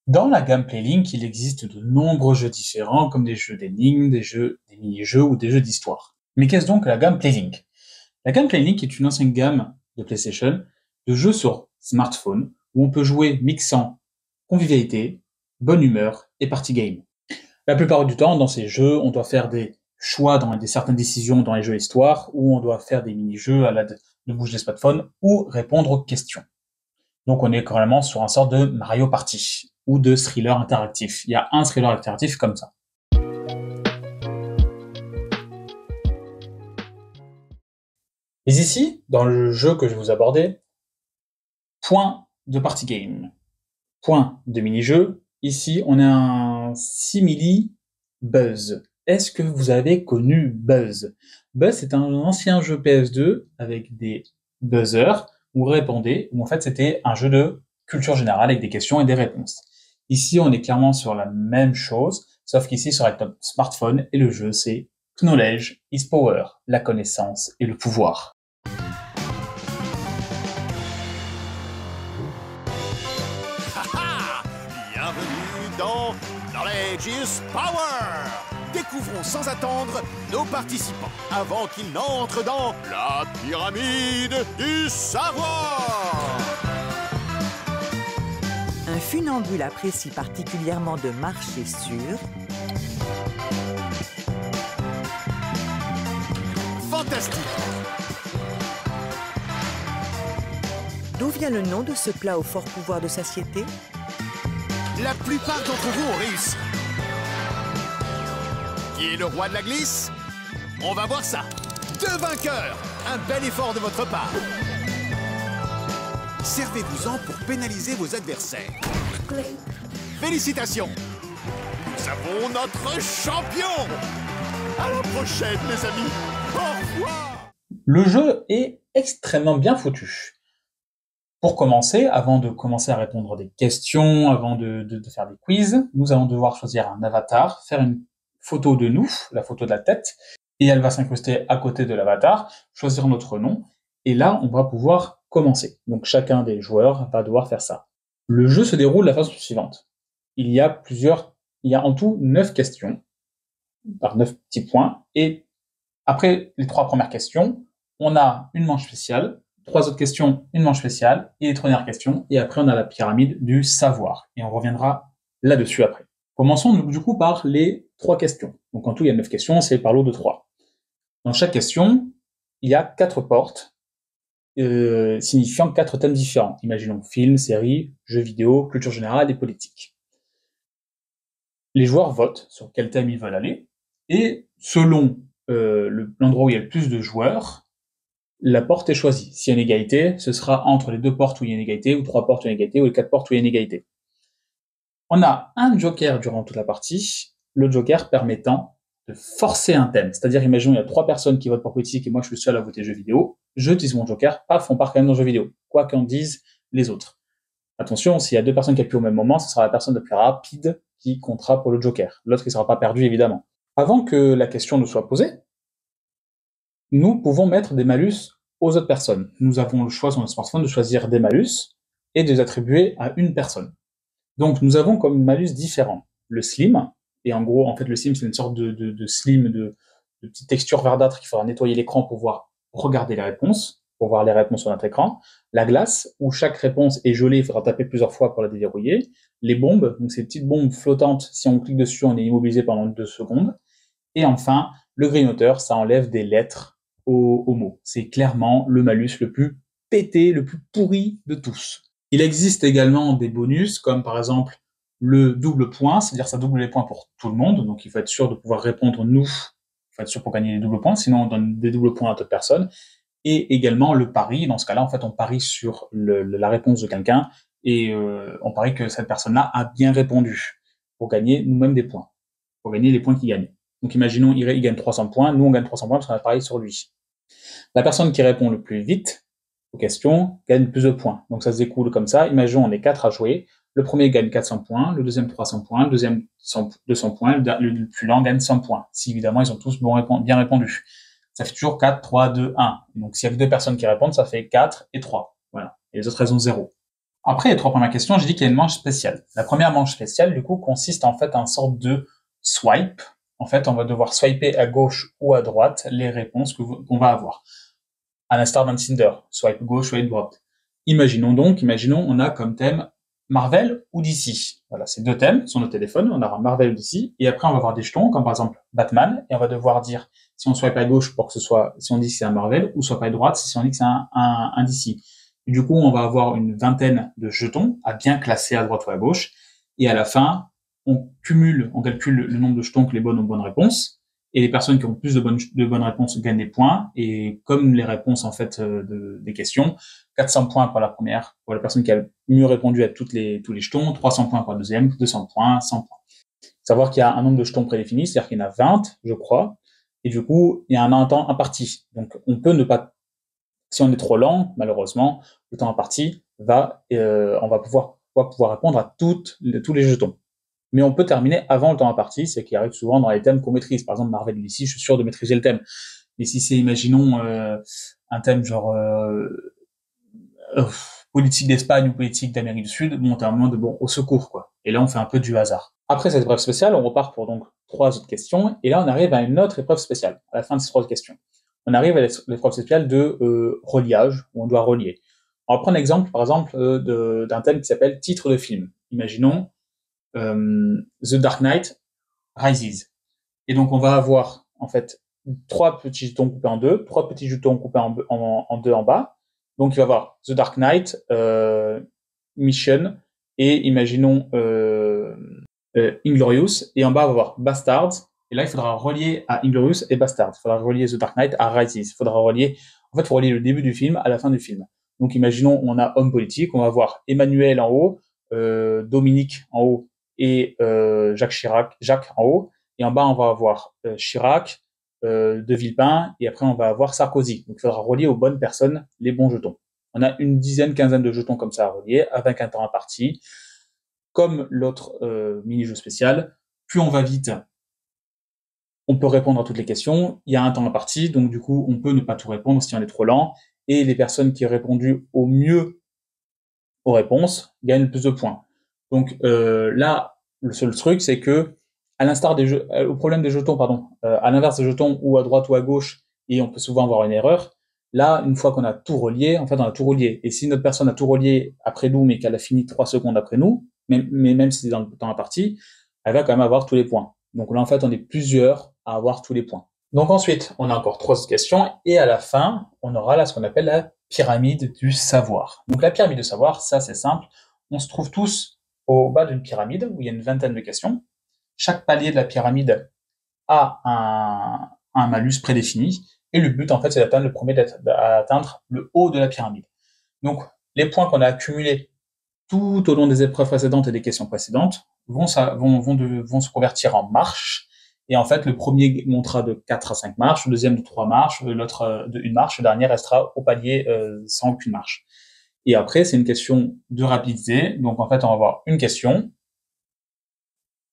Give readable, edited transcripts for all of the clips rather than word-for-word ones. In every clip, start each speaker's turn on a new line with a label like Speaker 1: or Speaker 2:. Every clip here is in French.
Speaker 1: Dans la gamme PlayLink, il existe de nombreux jeux différents, comme des jeux d'énigmes, des mini-jeux ou des jeux d'histoire. Mais qu'est-ce donc la gamme PlayLink? La gamme PlayLink est une ancienne gamme de PlayStation de jeux sur smartphone où on peut jouer mixant convivialité, bonne humeur et party game. La plupart du temps, dans ces jeux, on doit faire des choix dans certaines décisions dans les jeux histoire, ou on doit faire des mini-jeux à l'aide de bouger des smartphones ou répondre aux questions. Donc on est carrément sur un sort de Mario Party ou de thriller interactif. Il y a un thriller interactif comme ça. Mais ici, dans le jeu que je vais vous aborder, point de party game, point de mini-jeu. Ici, on a un simili Buzz. Est-ce que vous avez connu Buzz? Buzz, c'est un ancien jeu PS2 avec des buzzers où répondez, où en fait c'était un jeu de culture générale avec des questions et des réponses. Ici, on est clairement sur la même chose, sauf qu'ici sur notre smartphone et le jeu c'est Knowledge is Power, la connaissance et le pouvoir.
Speaker 2: Bienvenue dans Knowledge is Power. Découvrons sans attendre nos participants avant qu'ils n'entrent dans la pyramide du savoir.
Speaker 3: Un funambule apprécie particulièrement de marcher sur...
Speaker 2: Fantastique.
Speaker 3: D'où vient le nom de ce plat au fort pouvoir de satiété?
Speaker 2: La plupart d'entre vous ont réussi. Qui est le roi de la glisse? On va voir ça. 2 vainqueurs. Un bel effort de votre part. Servez-vous-en pour pénaliser vos adversaires. Félicitations. Nous avons notre champion. À la prochaine, les amis. Au revoir.
Speaker 1: Le jeu est extrêmement bien foutu. Pour commencer, avant de commencer à répondre des questions, avant de faire des quiz, nous allons devoir choisir un avatar, faire une photo de nous, la photo de la tête, et elle va s'incruster à côté de l'avatar, choisir notre nom, et là, on va pouvoir commencer. Donc chacun des joueurs va devoir faire ça. Le jeu se déroule de la façon suivante. Il y a en tout 9 questions, par 9 petits points, et après les 3 premières questions, on a une manche spéciale, 3 autres questions, une manche spéciale, et les 3 dernières questions, et après on a la pyramide du savoir, et on reviendra là-dessus après. Commençons du coup par les 3 questions. Donc en tout, il y a 9 questions, c'est par lot de 3. Dans chaque question, il y a 4 portes, signifiant 4 thèmes différents. Imaginons film, série, jeux vidéo, culture générale et politique. Les joueurs votent sur quel thème ils veulent aller, et selon l'endroit où il y a le plus de joueurs, la porte est choisie. S'il y a une égalité, ce sera entre les 2 portes où il y a une égalité, ou 3 portes où il y a une égalité, ou les 4 portes où il y a une égalité. On a un joker durant toute la partie, le joker permettant de forcer un thème. C'est-à-dire, imaginons, il y a 3 personnes qui votent pour politique et moi je suis le seul à voter jeux vidéo, je utilise mon joker, paf, on part quand même dans jeux vidéo, quoi qu'en disent les autres. Attention, s'il y a 2 personnes qui appuient au même moment, ce sera la personne la plus rapide qui comptera pour le joker. L'autre, il ne sera pas perdu, évidemment. Avant que la question ne soit posée, nous pouvons mettre des malus aux autres personnes. Nous avons le choix sur notre smartphone de choisir des malus et de les attribuer à une personne. Donc nous avons comme malus différents. Le slim, et en gros, en fait, le slim, c'est une sorte de slim, de petite texture verdâtre qu'il faudra nettoyer l'écran pour pouvoir regarder les réponses, pour voir les réponses sur notre écran. La glace, où chaque réponse est gelée, il faudra taper plusieurs fois pour la déverrouiller. Les bombes, donc ces petites bombes flottantes, si on clique dessus, on est immobilisé pendant 2 secondes. Et enfin, le grignoteur, ça enlève des lettres aux mots. C'est clairement le malus le plus pété, le plus pourri de tous. Il existe également des bonus, comme par exemple le double point, c'est-à-dire ça double les points pour tout le monde, donc il faut être sûr de pouvoir répondre nous, il faut être sûr pour gagner les doubles points, sinon on donne des doubles points à d'autres personnes. Et également le pari, dans ce cas-là, en fait, on parie sur la réponse de quelqu'un, et on parie que cette personne-là a bien répondu, pour gagner nous-mêmes des points, pour gagner les points qu'il gagne. Donc imaginons, il gagne 300 points, nous on gagne 300 points parce qu'on a parié sur lui. La personne qui répond le plus vite aux questions gagne plus de points. Donc ça se découle comme ça. Imaginons on est 4 à jouer. Le premier gagne 400 points, le deuxième 300 points, le deuxième 200 points, le plus lent gagne 100 points. Si évidemment ils ont tous bien répondu. Ça fait toujours 4, 3, 2, 1. Donc s'il y a que 2 personnes qui répondent, ça fait 4 et 3. Voilà. Et les autres elles ont 0. Après les 3 premières questions, j'ai dit qu'il y a une manche spéciale. La première manche spéciale, du coup, consiste en fait en une sorte de swipe. En fait, on va devoir swiper à gauche ou à droite les réponses qu'on va avoir. À l'instar d'un Tinder, swipe gauche, swipe droite. Imaginons, on a comme thème Marvel ou DC. Voilà, ces 2 thèmes sur nos téléphones, on aura Marvel ou DC, et après on va avoir des jetons, comme par exemple Batman, et on va devoir dire si on swipe à gauche pour que ce soit, si on dit que c'est un Marvel, ou swipe à droite si on dit que c'est un DC. Et du coup, on va avoir une vingtaine de jetons à bien classer à droite ou à gauche, et à la fin, on calcule le nombre de jetons que les bonnes ont bonnes réponses, et les personnes qui ont plus de bonnes réponses gagnent des points, et comme les réponses en fait des questions, 400 points pour la première, pour la personne qui a le mieux répondu à tous les jetons, 300 points pour la deuxième, 200 points, 100 points. Savoir qu'il y a un nombre de jetons prédéfini, c'est-à-dire qu'il y en a 20, je crois, et du coup, il y a un temps imparti. Donc, on peut ne pas, si on est trop lent, malheureusement, le temps imparti on va pouvoir répondre à tous les jetons. Mais on peut terminer avant le temps imparti, c'est qui arrive souvent dans les thèmes qu'on maîtrise. Par exemple, Marvel ici, je suis sûr de maîtriser le thème. Et si c'est, imaginons, un thème genre politique d'Espagne ou politique d'Amérique du Sud, bon, t'as un moment de au secours, quoi. Et là, on fait un peu du hasard. Après cette épreuve spéciale, on repart pour donc 3 autres questions, et là, on arrive à une autre épreuve spéciale, à la fin de ces 3 questions. On arrive à l'épreuve spéciale de reliage, où on doit relier. On va prendre l'exemple, par exemple, d'un thème qui s'appelle titre de film. Imaginons The Dark Knight Rises. Et donc, on va avoir, en fait, 3 petits jetons coupés en 2, 3 petits jetons coupés en 2 en bas. Donc, il va y avoir The Dark Knight, Mission, et imaginons Inglorious, et en bas, on va avoir Bastards, et là, il faudra relier à Inglorious et Bastards. Il faudra relier The Dark Knight à Rises. Il faudra relier, en fait, il faut relier le début du film à la fin du film. Donc, imaginons, on a homme politique, on va avoir Emmanuel en haut, Dominique en haut, et Jacques en haut, et en bas, on va avoir Chirac, de Villepin, et après, on va avoir Sarkozy. Donc, il faudra relier aux bonnes personnes les bons jetons. On a une quinzaine de jetons comme ça à relier, avec un temps imparti. Comme l'autre mini-jeu spécial, plus on va vite, on peut répondre à toutes les questions. Il y a un temps imparti, donc du coup, on peut ne pas tout répondre si on est trop lent. Et les personnes qui ont répondu au mieux aux réponses gagnent le plus de points. Donc là, le seul truc, c'est que à l'instar des jeux, au problème des jetons, à l'inverse des jetons ou à droite ou à gauche, et on peut souvent avoir une erreur. Là, une fois qu'on a tout relié, en fait, on a tout relié. Et si notre personne a tout relié après nous, mais qu'elle a fini 3 secondes après nous, même si c'est dans le temps imparti, elle va quand même avoir tous les points. Donc là, en fait, on est plusieurs à avoir tous les points. Donc ensuite, on a encore 3 questions, et à la fin, on aura là ce qu'on appelle la pyramide du savoir. Donc la pyramide du savoir, ça c'est simple. On se trouve tous au bas d'une pyramide où il y a une vingtaine de questions. Chaque palier de la pyramide a un malus prédéfini, et le but en fait c'est d'atteindre d'atteindre le haut de la pyramide. Donc les points qu'on a accumulés tout au long des épreuves précédentes et des questions précédentes vont se convertir en marches. Et en fait, le premier montera de 4 à 5 marches, le deuxième de 3 marches, l'autre de 1 marche, le dernier restera au palier sans aucune marche. Et après, c'est une question de rapidité. Donc en fait, on va avoir une question,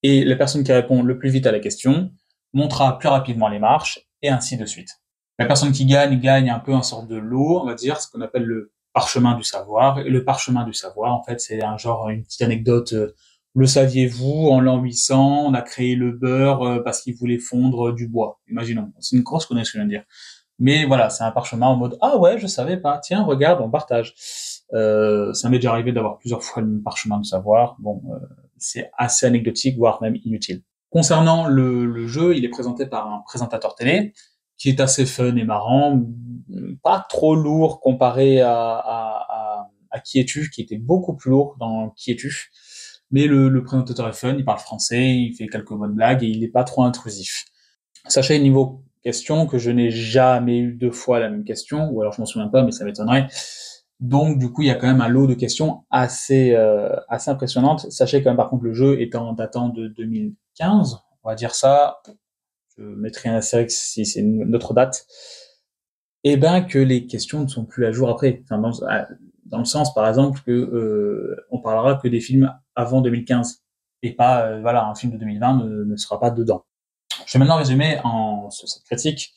Speaker 1: et la personne qui répond le plus vite à la question montera plus rapidement les marches, et ainsi de suite. La personne qui gagne un peu un sorte de lot, on va dire, ce qu'on appelle le parchemin du savoir. Et le parchemin du savoir, en fait, c'est une petite anecdote. Le saviez-vous, en l'an 800, on a créé le beurre parce qu'il voulait fondre du bois. Imaginons, c'est une grosse connexion, je viens de dire. Mais voilà, c'est un parchemin en mode ah ouais, je savais pas. Tiens, regarde, on partage. Ça m'est déjà arrivé d'avoir plusieurs fois le même parchemin du savoir. Bon, c'est assez anecdotique, voire même inutile. Concernant le jeu, il est présenté par un présentateur télé qui est assez fun et marrant, pas trop lourd comparé à Qui es-tu, qui était beaucoup plus lourd dans Qui es-tu. Mais le présentateur est fun, il parle français, il fait quelques bonnes blagues et il n'est pas trop intrusif. Sachez niveau question que je n'ai jamais eu 2 fois la même question, ou alors je m'en souviens pas, mais ça m'étonnerait. Donc du coup, il y a quand même un lot de questions assez impressionnantes. Sachez quand même par contre le jeu datant de 2015, on va dire ça. Je mettrai un astérisque si c'est une autre date. Et ben que les questions ne sont plus à jour après. Enfin, dans le sens, par exemple, que on parlera que des films avant 2015 et pas un film de 2020 ne sera pas dedans. Je vais maintenant résumer cette critique,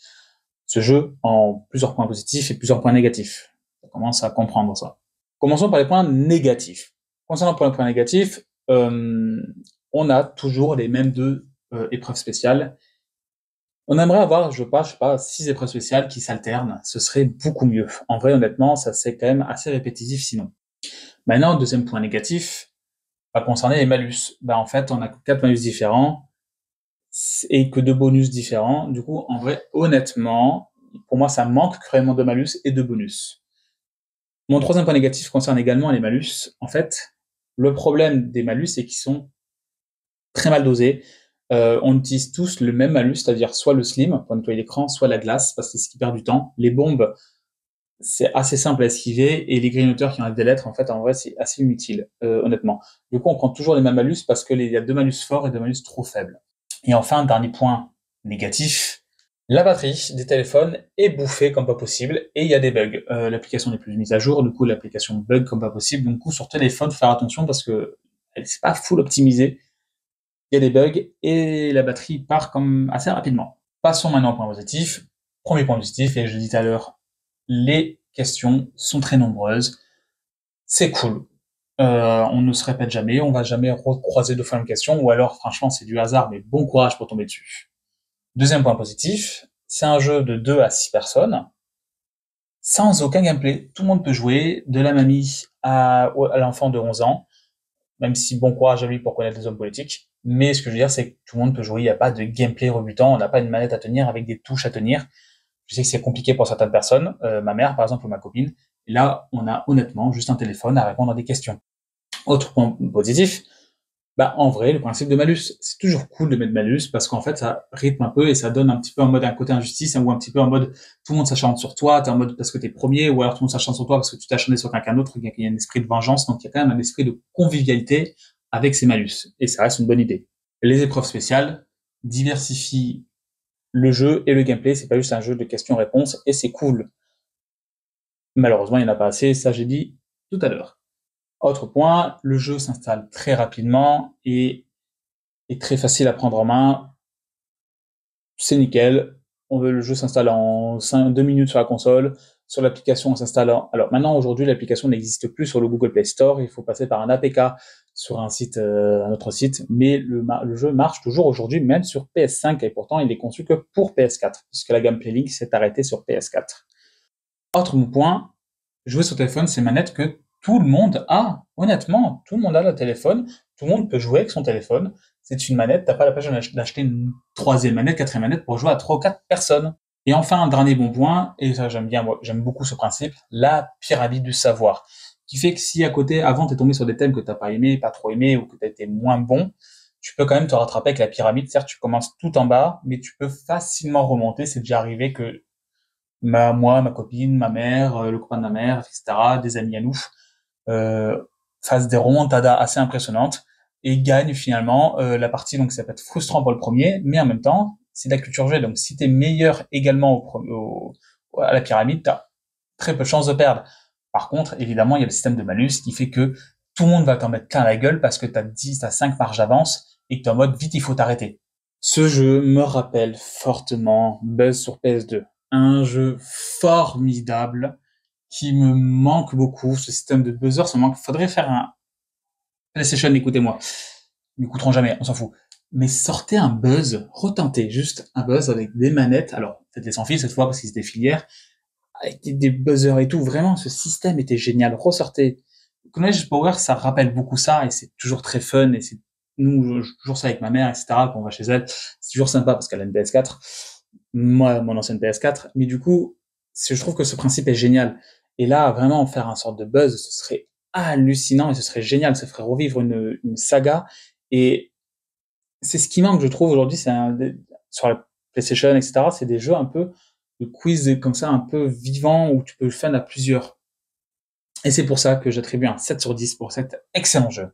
Speaker 1: ce jeu, en plusieurs points positifs et plusieurs points négatifs. On commence à comprendre ça. Commençons par les points négatifs. Concernant les points négatifs, on a toujours les mêmes deux épreuves spéciales. On aimerait avoir, je sais pas, 6 épreuves spéciales qui s'alternent. Ce serait beaucoup mieux. En vrai, honnêtement, ça c'est quand même assez répétitif sinon. Maintenant, deuxième point négatif va concerner les malus. En fait, on a 4 malus différents et que 2 bonus différents. Du coup, en vrai, honnêtement, pour moi, ça manque cruellement de malus et de bonus. Mon troisième point négatif concerne également les malus. En fait, le problème des malus, c'est qu'ils sont très mal dosés. On utilise tous le même malus, c'est-à-dire soit le slim pour nettoyer l'écran, soit la glace, parce que c'est ce qui perd du temps. Les bombes, c'est assez simple à esquiver, et les grignoteurs qui ont des lettres, en fait, en vrai, c'est assez inutile, honnêtement. Du coup, on prend toujours les mêmes malus parce qu'il y a 2 malus forts et 2 malus trop faibles. Et enfin, dernier point négatif, la batterie des téléphones est bouffée comme pas possible et il y a des bugs. L'application n'est plus mise à jour, du coup l'application bug comme pas possible. Donc, sur téléphone, faut faire attention parce que c'est pas full optimisé. Il y a des bugs et la batterie part comme assez rapidement. Passons maintenant au point positif. Premier point positif, et je l'ai dit tout à l'heure, les questions sont très nombreuses. C'est cool. On ne se répète jamais, on va jamais recroiser 2 fois la même question, ou alors franchement c'est du hasard, mais bon courage pour tomber dessus. Deuxième point positif, c'est un jeu de 2 à 6 personnes, sans aucun gameplay. Tout le monde peut jouer, de la mamie à l'enfant de 11 ans, même si bon courage à lui pour connaître les hommes politiques. Mais ce que je veux dire, c'est que tout le monde peut jouer, il n'y a pas de gameplay rebutant, on n'a pas une manette à tenir avec des touches à tenir. Je sais que c'est compliqué pour certaines personnes, ma mère par exemple ou ma copine. Et là, on a honnêtement juste un téléphone à répondre à des questions. Autre point positif, en vrai, le principe de malus, c'est toujours cool de mettre malus parce qu'en fait, ça rythme un peu et ça donne un petit peu en mode un côté injustice, ou un petit peu en mode tout le monde s'acharne sur toi, t'es en mode parce que t'es premier, ou alors tout le monde s'acharne sur toi parce que tu t'es acharné sur quelqu'un d'autre, il y a un esprit de vengeance, donc il y a quand même un esprit de convivialité avec ces malus. Et ça reste une bonne idée. Les épreuves spéciales diversifient le jeu et le gameplay, c'est pas juste un jeu de questions-réponses et c'est cool. Malheureusement, il n'y en a pas assez, ça j'ai dit tout à l'heure. Autre point, le jeu s'installe très rapidement et est très facile à prendre en main. C'est nickel. Le jeu s'installe en 2 minutes sur la console. Sur l'application, on s'installe Alors maintenant, aujourd'hui, l'application n'existe plus sur le Google Play Store. Il faut passer par un APK sur un autre site. Mais le jeu marche toujours aujourd'hui, même sur PS5. Et pourtant, il est conçu que pour PS4, puisque la gamme Playlink s'est arrêtée sur PS4. Autre point, jouer sur téléphone, c'est une manette que tout le monde a. Honnêtement, tout le monde a le téléphone. Tout le monde peut jouer avec son téléphone. C'est une manette. T'as pas la peine d'acheter une 3e manette, 4e manette pour jouer à 3 ou 4 personnes. Et enfin, un dernier bon point, et ça j'aime bien, moi, j'aime beaucoup ce principe, la pyramide du savoir. Qui fait que si à côté, avant t'es tombé sur des thèmes que t'as pas aimé, pas trop aimé, ou que t'as été moins bon, tu peux quand même te rattraper avec la pyramide. Certes, tu commences tout en bas, mais tu peux facilement remonter. C'est déjà arrivé que moi, ma copine, ma mère, le copain de ma mère, etc., des amis à nous, fassent des remontadas assez impressionnantes et gagnent finalement la partie. Donc ça peut être frustrant pour le premier, mais en même temps, c'est de la culture G. Donc si t'es meilleur également à la pyramide, t'as très peu de chances de perdre. Par contre, évidemment, il y a le système de malus qui fait que tout le monde va t'en mettre plein la gueule parce que t'as 5 marges d'avance et que t'es en mode vite, il faut t'arrêter. Ce jeu me rappelle fortement Buzz sur PS2. Un jeu formidable qui me manque beaucoup. Ce système de buzzer, ça me manque. Faudrait faire un PlayStation, écoutez-moi. Ils m'écouteront jamais, on s'en fout. Mais sortez un Buzz, retentez juste un Buzz avec des manettes. Alors, faites-les sans fil cette fois parce qu'ils étaient filières. Avec des buzzers et tout. Vraiment, ce système était génial. Ressortez. Knowledge Power, ça rappelle beaucoup ça et c'est toujours très fun et c'est nous, toujours ça avec ma mère, etc. Quand on va chez elle, c'est toujours sympa parce qu'elle a une PS4. Moi, mon ancienne PS4. Mais du coup, je trouve que ce principe est génial. Et là, vraiment faire un sorte de buzz, ce serait hallucinant et ce serait génial. Ça ferait revivre une saga. Et c'est ce qui manque, je trouve, aujourd'hui, sur la PlayStation, etc. C'est des jeux un peu de quiz comme ça, un peu vivants où tu peux le faire à plusieurs. Et c'est pour ça que j'attribue un 7 sur 10 pour cet excellent jeu.